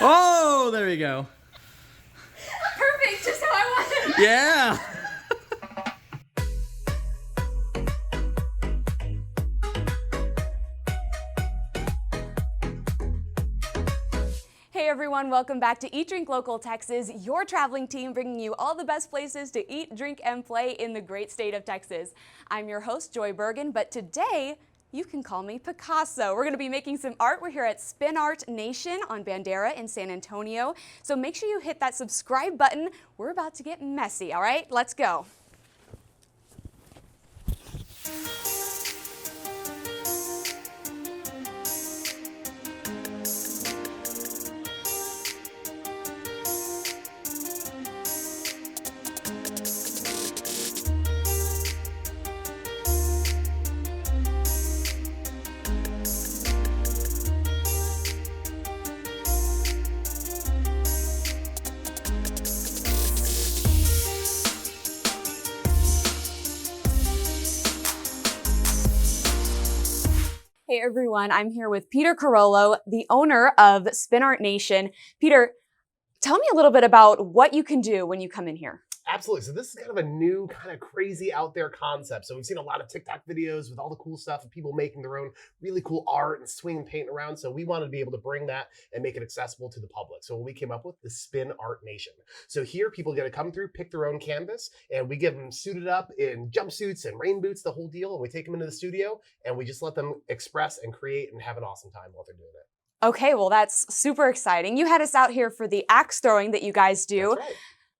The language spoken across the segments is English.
Oh, there we go. Perfect, just how I wanted it. Yeah. Hey everyone, welcome back to Eat, Drink Local Texas, your traveling team bringing you all the best places to eat, drink, and play in the great state of Texas. I'm your host, Joy Bergen, but today you can call me Picasso. We're going to be making some art. We're here at Spin Art Nation on Bandera in San Antonio. So make sure you hit that subscribe button. We're about to get messy, all right? Let's go. Hey everyone, I'm here with Peter Carollo, the owner of Spin Art Nation. Peter, tell me a little bit about what you can do when you come in here. Absolutely. So this is kind of a new, kind of crazy out there concept. So we've seen a lot of TikTok videos with all the cool stuff and people making their own really cool art and swinging paint around. So we wanted to be able to bring that and make it accessible to the public. So we came up with the Spin Art Nation. So here people get to come through, pick their own canvas, and we get them suited up in jumpsuits and rain boots, the whole deal. And we take them into the studio and we just let them express and create and have an awesome time while they're doing it. Okay, well that's super exciting. You had us out here for the axe throwing that you guys do. That's right.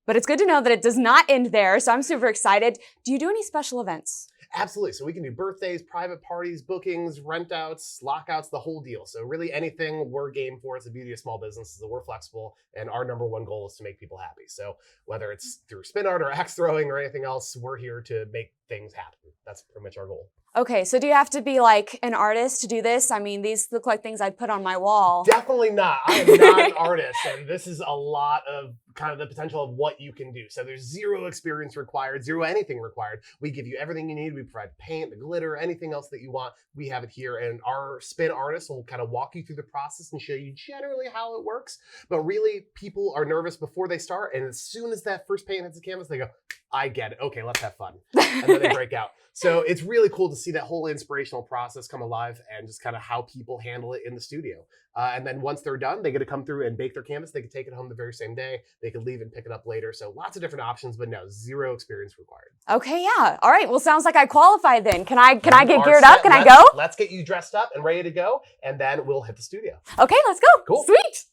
But it's good to know that it does not end there, so I'm super excited. Do you do any special events? Absolutely. So we can do birthdays, private parties, bookings, rent outs, lockouts, the whole deal. So really anything we're game for. It's the beauty of small business is that we're flexible, and our number one goal is to make people happy. So whether it's through spin art or axe throwing or anything else, we're here to make things happen. That's pretty much our goal. Okay, so do you have to be like an artist to do this? I mean, these look like things I'd put on my wall. Definitely not. I am not an artist, and this is a lot of kind of the potential of what you can do. So there's zero experience required, zero anything required. We give you everything you need. We provide paint, the glitter, anything else that you want. We have it here, and our spin artists will kind of walk you through the process and show you generally how it works. But really, people are nervous before they start, and as soon as that first paint hits the canvas, they go, I get it. Okay, let's have fun. And then they break out. So it's really cool to see that whole inspirational process come alive and just kind of how people handle it in the studio. And then once they're done, they get to come through and bake their canvas. They can take it home the very same day. They can leave and pick it up later. So lots of different options, but no, zero experience required. Okay, yeah. All right, well, sounds like I qualify then. Can I get geared up? Can I go? Let's get you dressed up and ready to go, and then we'll hit the studio. Okay, let's go. Cool. Sweet.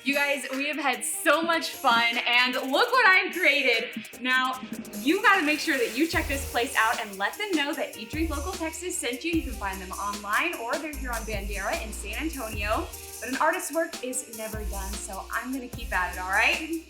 You guys, we have had so much fun, and look what I've created. Now, you gotta make sure that you check this place out and let them know that Eat, Drink Local Texas sent you. You can find them online, or they're here on Bandera in San Antonio. But an artist's work is never done, so I'm gonna keep at it, all right?